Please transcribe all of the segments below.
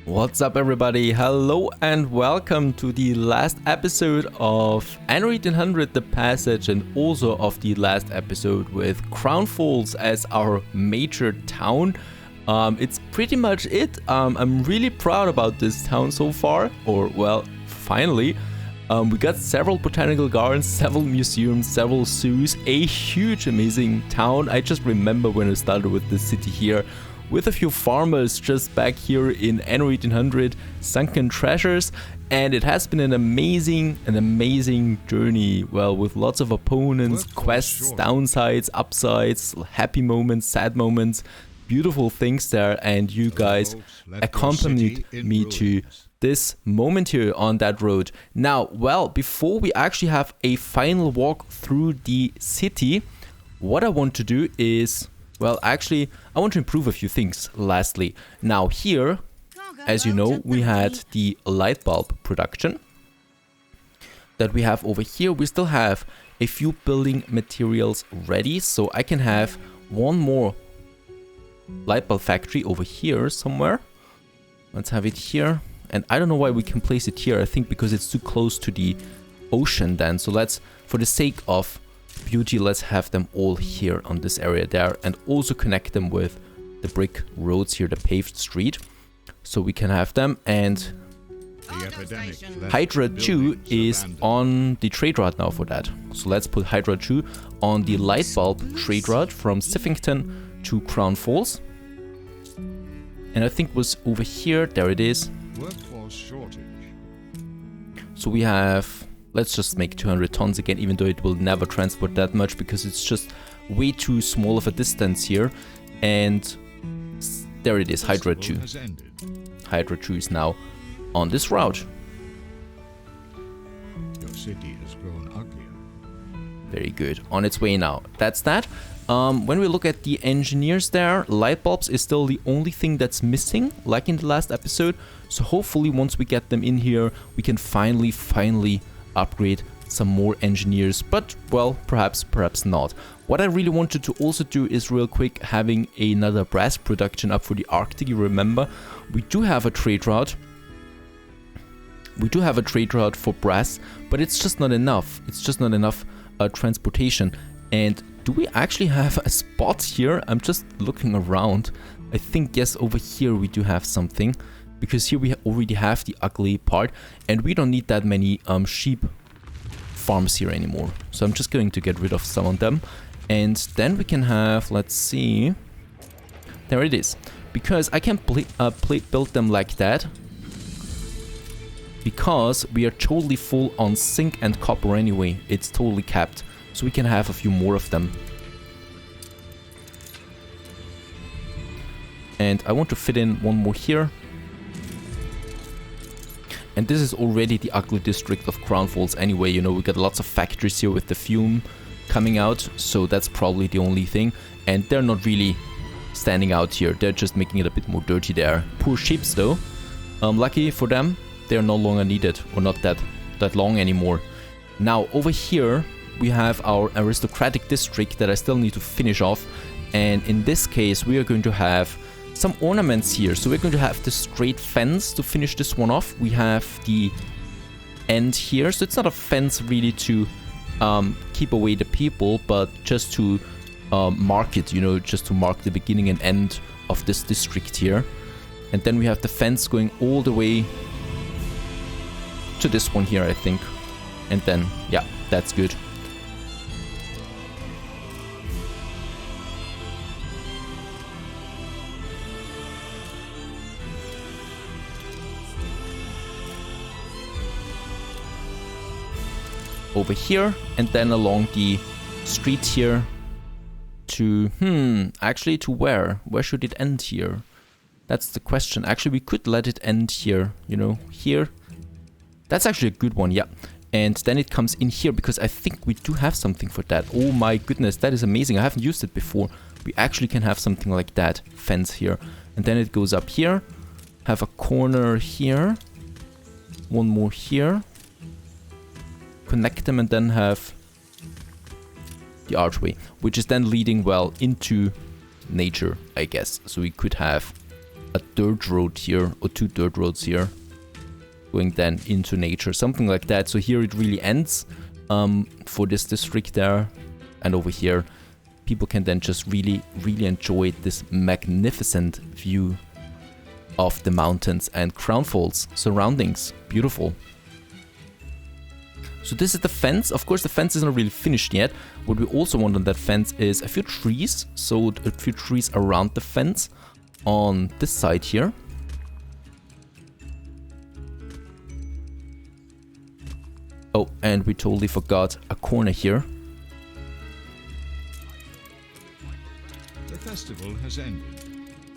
What's up everybody, hello and welcome to the last episode of Anno 1800 The Passage, and also of the last episode with Crown Falls as our major town. It's pretty much it. I'm really proud about this town so far, or well, finally. We got several botanical gardens, several museums, several zoos, a huge amazing town. I just remember when I started with the city here, with a few farmers just back here in Anno 1800, sunken treasures, and it has been an amazing journey. Well, with lots of opponents, quests, downsides, upsides, happy moments, sad moments, beautiful things there, and you guys accompanied me to this moment here on that road. Now, well, before we actually have a final walk through the city, what I want to do is, well, actually, I want to improve a few things lastly. Now here, as you know, we had the light bulb production that we have over here. We still have a few building materials ready, so I can have one more light bulb factory over here somewhere. Let's have it here. And I don't know why we can place it here. I think because it's too close to the ocean then. So let's, for the sake of beauty, let's have them all here on this area there, and also connect them with the brick roads here, the paved street, so we can have them. And Hydra 2 is on the trade route now for that, so let's put Hydra 2 on the light bulb trade route from Siffington to Crown Falls. And I think it was over here, there it is. Workforce shortage. So we have, let's just make 200 tons again, even though it will never transport that much because it's just way too small of a distance here. And there it is, Hydra 2. Hydra 2 is now on this route. Your city has grown uglier. Very good, on its way now. That's that. When we look at the engineers there, light bulbs is still the only thing that's missing, like in the last episode. So hopefully once we get them in here, we can finally upgrade some more engineers, but well, perhaps not. What I really wanted to also do is real quick having another brass production up for the Arctic. You remember, we do have a trade route. We do have a trade route for brass, but it's just not enough. It's just not enough transportation. And do we actually have a spot here? I'm just looking around. I think, yes, over here we do have something, because here we already have the ugly part, and we don't need that many sheep farms here anymore. So I'm just going to get rid of some of them, and then we can have, let's see, there it is. Because I can't build them like that, because we are totally full on zinc and copper anyway. It's totally capped, so we can have a few more of them. And I want to fit in one more here. And this is already the ugly district of Crown Falls anyway. You know, we got lots of factories here with the fume coming out, so that's probably the only thing. And they're not really standing out here, they're just making it a bit more dirty there. Poor sheeps though. Lucky for them, they're no longer needed, or not that long anymore. Now over here we have our aristocratic district that I still need to finish off, and in this case we are going to have some ornaments here. So we're going to have the straight fence to finish this one off. We have the end here, so it's not a fence really to keep away the people, but just to mark it, you know, just to mark the beginning and end of this district here. And then we have the fence going all the way to this one here, I think. And then, yeah, that's good. Over here, and then along the street here to, actually to where? Where should it end here? That's the question. Actually, we could let it end here, you know, here. That's actually a good one, yeah. And then it comes in here, because I think we do have something for that. Oh my goodness, that is amazing. I haven't used it before. We actually can have something like that, fence here. And then it goes up here, have a corner here, one more here. Connect them and then have the archway, which is then leading well into nature, I guess. So we could have a dirt road here, or 2 dirt roads here, going then into nature, something like that. So here it really ends for this district there, and over here people can then just really enjoy this magnificent view of the mountains and Crownfall's surroundings. Beautiful. So this is the fence. Of course, the fence is not really finished yet. What we also want on that fence is a few trees. So a few trees around the fence on this side here. Oh, and we totally forgot a corner here. The festival has ended.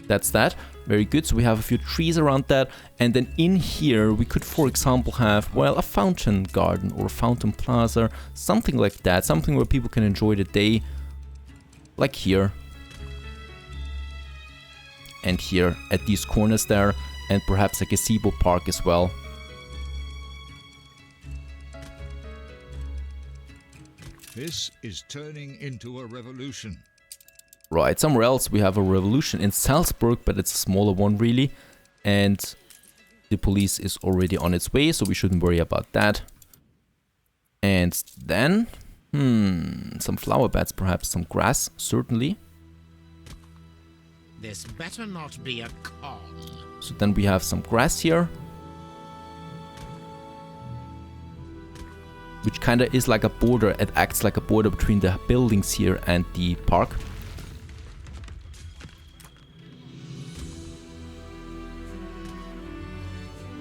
That's that. Very good. So we have a few trees around that. And then in here, we could, for example, have, well, a fountain garden or a fountain plaza, something like that. Something where people can enjoy the day, like here. And here at these corners there. And perhaps a gazebo park as well. This is turning into a revolution. Right, somewhere else we have a revolution in Salzburg, but it's a smaller one really. And the police is already on its way, so we shouldn't worry about that. And then, some flower beds, perhaps some grass, certainly. This better not be a con. So then we have some grass here. Which kind of is like a border, it acts like a border between the buildings here and the park.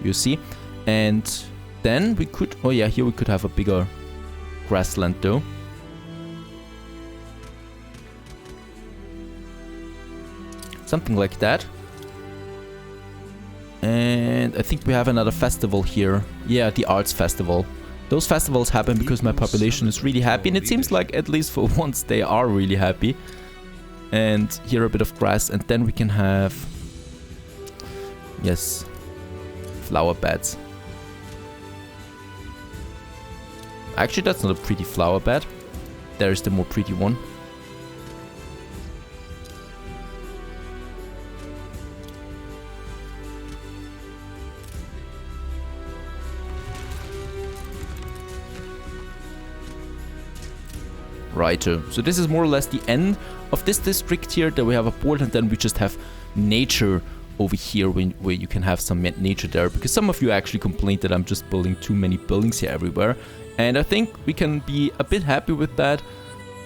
You see, and then we could, oh yeah, here we could have a bigger grassland though. Something like that. And I think we have another festival here. Yeah, the arts festival. Those festivals happen because my population is really happy, and it seems like at least for once they are really happy. And here a bit of grass, and then we can have, yes, flower beds. Actually, that's not a pretty flower bed. There's the more pretty one. Righto. So this is more or less the end of this district here. That we have a board, and then we just have nature over here where you can have some nature there, because some of you actually complained that I'm just building too many buildings here everywhere, and I think we can be a bit happy with that.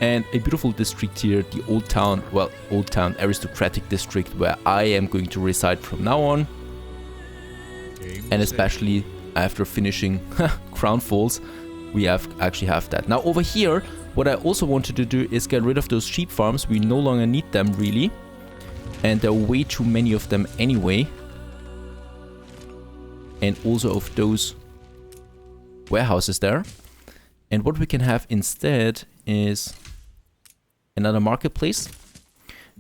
And a beautiful district here, the old town, well, old town aristocratic district, where I am going to reside from now on, and especially after finishing Crown Falls, we actually have that. Now over here, what I also wanted to do is get rid of those sheep farms. We no longer need them really. And there are way too many of them anyway. And also of those warehouses there. And what we can have instead is another marketplace.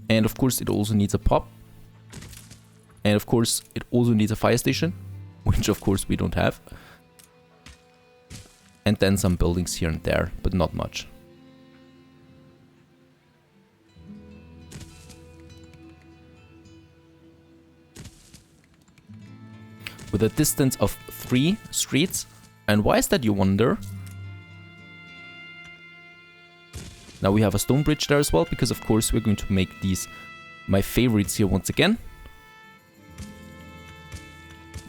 And of course it also needs a pub. And of course it also needs a fire station, which of course we don't have. And then some buildings here and there, but not much. With a distance of 3 streets. And why is that, you wonder? Now we have a stone bridge there as well, because of course we're going to make these my favorites here once again.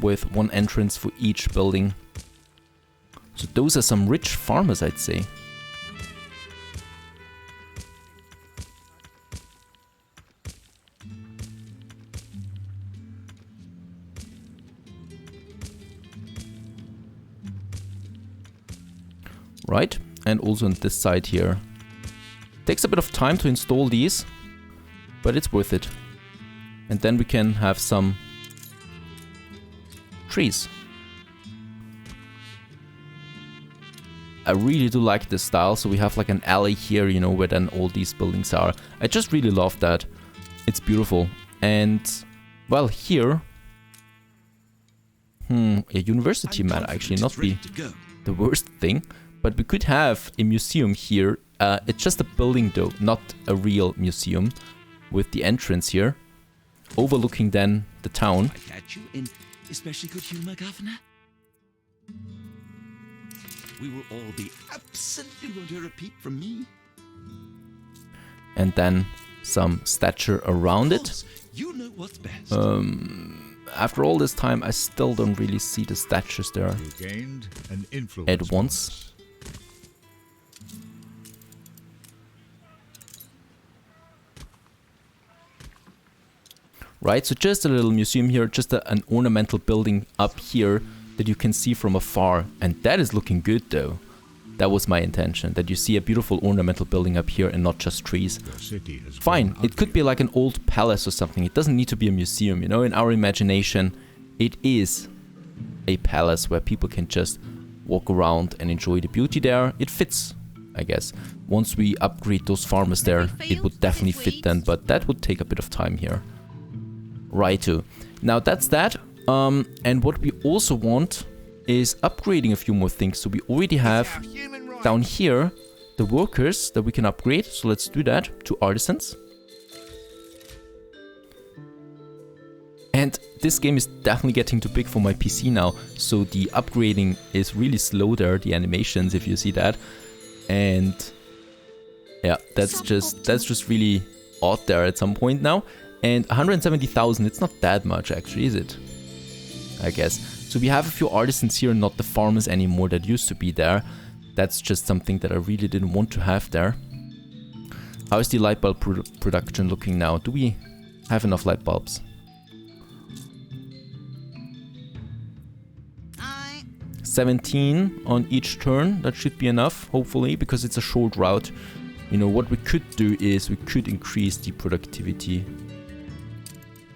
With one entrance for each building. So those are some rich farmers, I'd say. Right, and also on this side here. Takes a bit of time to install these, but it's worth it. And then we can have some trees. I really do like this style, so we have like an alley here, you know, where then all these buildings are. I just really love that. It's beautiful. And, well, here... a university might actually not be the worst thing. But we could have a museum here. It's just a building though, not a real museum. With the entrance here. Overlooking then the town. I catch you in especially good humor, Governor. We will all be absolutely, you won't hear a peep from me. And then some stature around it. You know what's best. After all this time, I still don't really see the statues there You gained an influence at once. Right, so just a little museum here, just an ornamental building up here that you can see from afar. And that is looking good though. That was my intention, that you see a beautiful ornamental building up here and not just trees. Your city has Fine, grown it could be like an old palace or something. It doesn't need to be a museum, you know. In our imagination, it is a palace where people can just walk around and enjoy the beauty there. It fits, I guess. Once we upgrade those farmers there, it would definitely fit then, but that would take a bit of time here. Righto. Now that's that. And what we also want is upgrading a few more things. So we already have down here the workers that we can upgrade. So let's do that to artisans. And this game is definitely getting too big for my PC now. So the upgrading is really slow there, the animations, if you see that. And yeah, that's just really odd there at some point now. And 170,000, it's not that much actually, is it? I guess. So we have a few artisans here, not the farmers anymore that used to be there. That's just something that I really didn't want to have there. How is the light bulb production looking now? Do we have enough light bulbs? 17 on each turn, that should be enough, hopefully, because it's a short route. You know, what we could do is we could increase the productivity,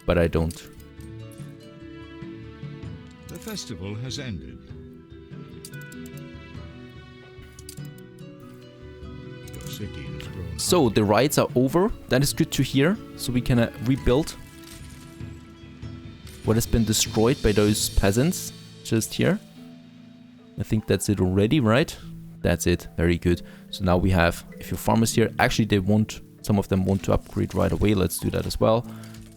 but I don't. The festival has ended. Your city has grown. So the riots are over. That is good to hear. So we can rebuild what has been destroyed by those peasants just here. I think that's it already, right? That's it. Very good. So now we have a few farmers here. Actually, some of them want to upgrade right away. Let's do that as well.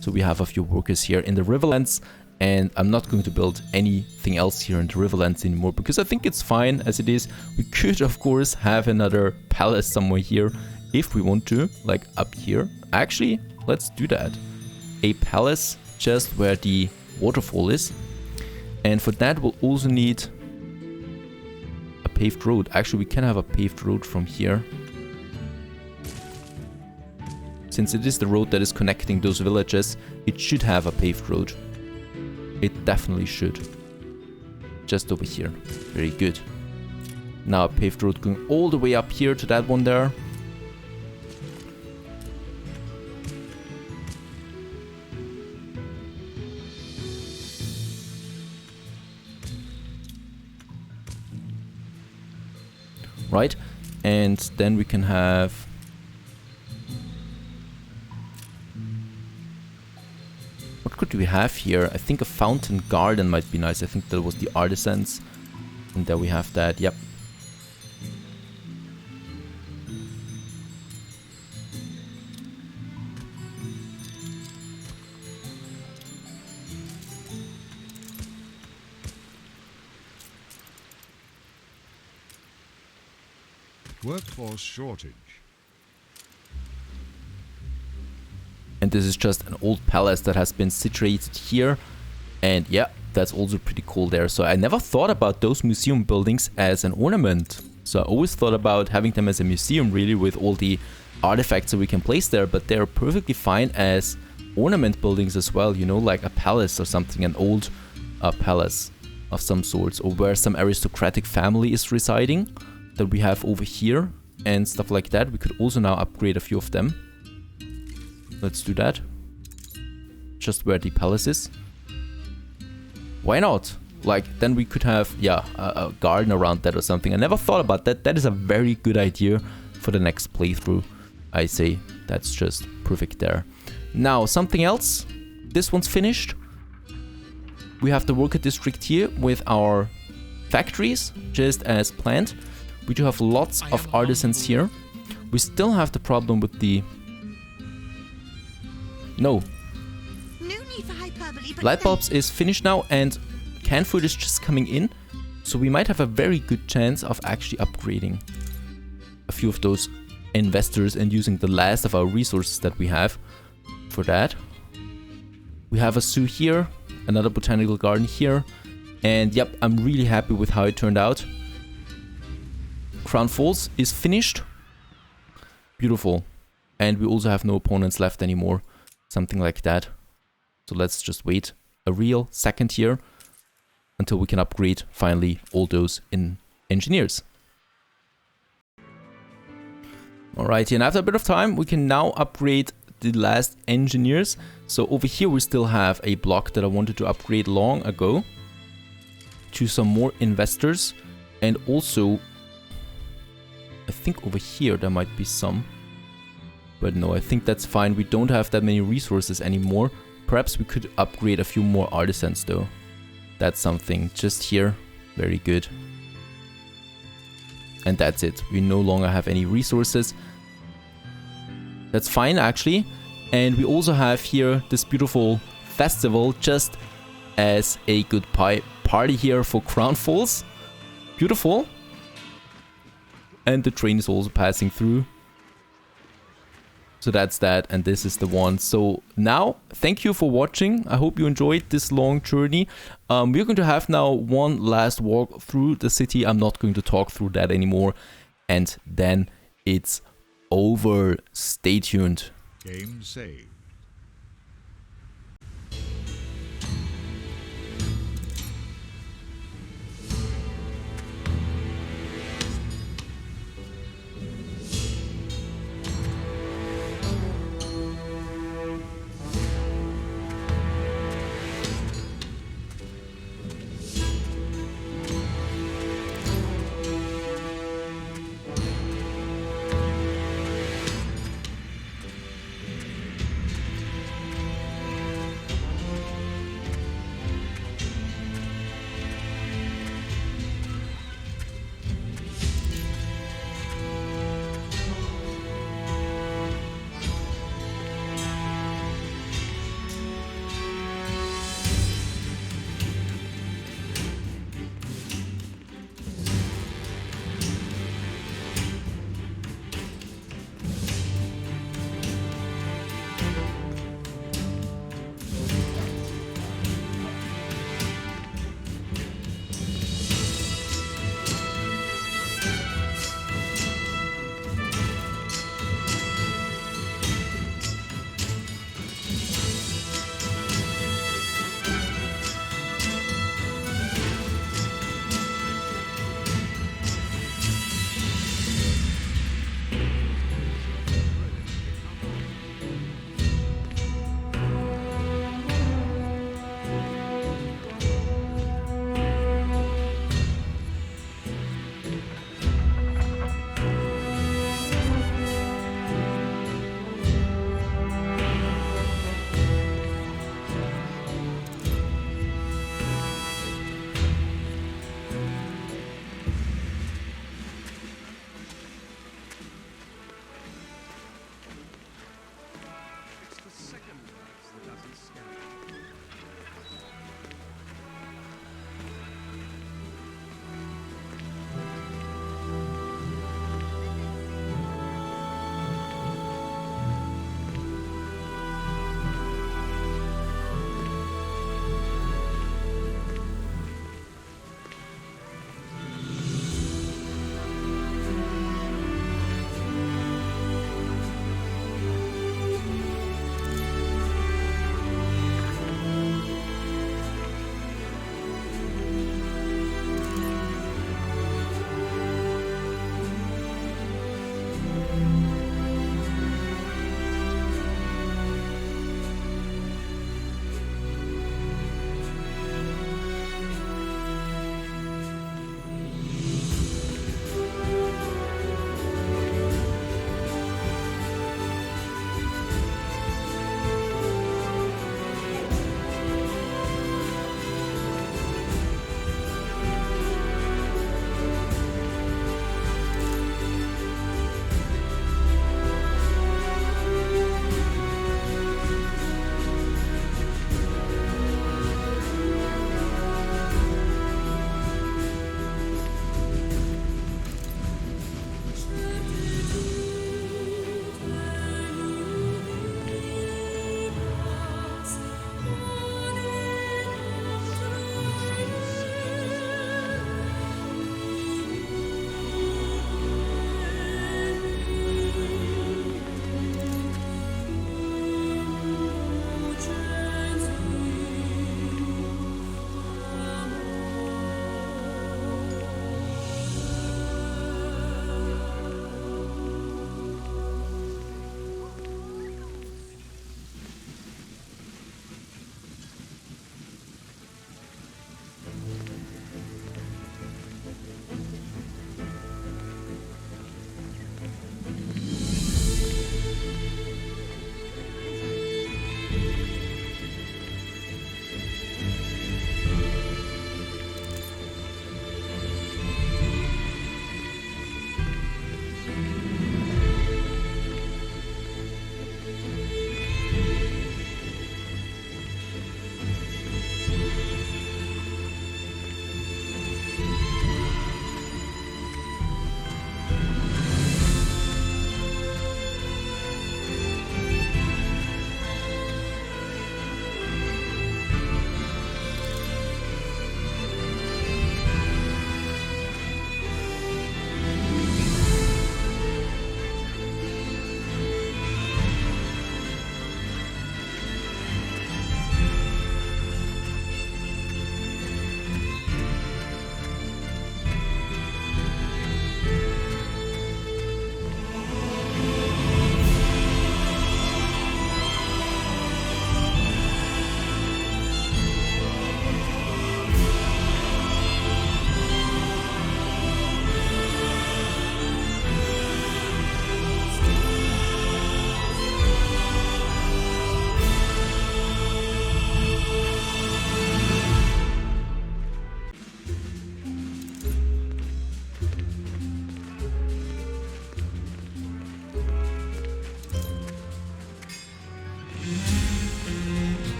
So we have a few workers here in the Riverlands. And I'm not going to build anything else here in the Riverlands anymore, because I think it's fine as it is. We could, of course, have another palace somewhere here if we want to, like up here. Actually, let's do that. A palace just where the waterfall is. And for that, we'll also need a paved road. Actually, we can have a paved road from here. Since it is the road that is connecting those villages, it should have a paved road. It definitely should. Just over here. Very good. Now a paved road going all the way up here to that one there. Right? And then we can have... What could we have here? I think a fountain garden might be nice. I think that was the artisans. And there we have that. Yep. Workforce shortage. And this is just an old palace that has been situated here. And yeah, that's also pretty cool there. So I never thought about those museum buildings as an ornament. So I always thought about having them as a museum, really, with all the artifacts that we can place there. But they're perfectly fine as ornament buildings as well, you know, like a palace or something, an old palace of some sorts, or where some aristocratic family is residing that we have over here and stuff like that. We could also now upgrade a few of them. Let's do that. Just where the palace is. Why not? Like, then we could have, yeah, a garden around that or something. I never thought about that. That is a very good idea for the next playthrough. I say that's just perfect there. Now, something else. This one's finished. We have the worker district here with our factories, just as planned. We do have lots of artisans here. We still have the problem with the... No. New Sorry for hyperbole, but Light bulbs is finished now, and canned food is just coming in. So we might have a very good chance of actually upgrading a few of those investors and using the last of our resources that we have for that. We have a zoo here, another botanical garden here, and yep, I'm really happy with how it turned out. Crown Falls is finished. Beautiful. And we also have no opponents left anymore. Something like that. So let's just wait a real second here until we can upgrade finally all those engineers. Alright, and after a bit of time we can now upgrade the last engineers. So over here we still have a block that I wanted to upgrade long ago to some more investors, and also I think over here there might be some, but no, I think that's fine. We don't have that many resources anymore. Perhaps we could upgrade a few more artisans though. That's something just here. Very good. And that's it. We no longer have any resources. That's fine actually. And we also have here this beautiful festival just as a good party here for Crown Falls. Beautiful. And the train is also passing through. So that's that, and this is the one. So now, thank you for watching. I hope you enjoyed this long journey. We're going to have now one last walk through the city. I'm not going to talk through that anymore. And then it's over. Stay tuned. Game saved.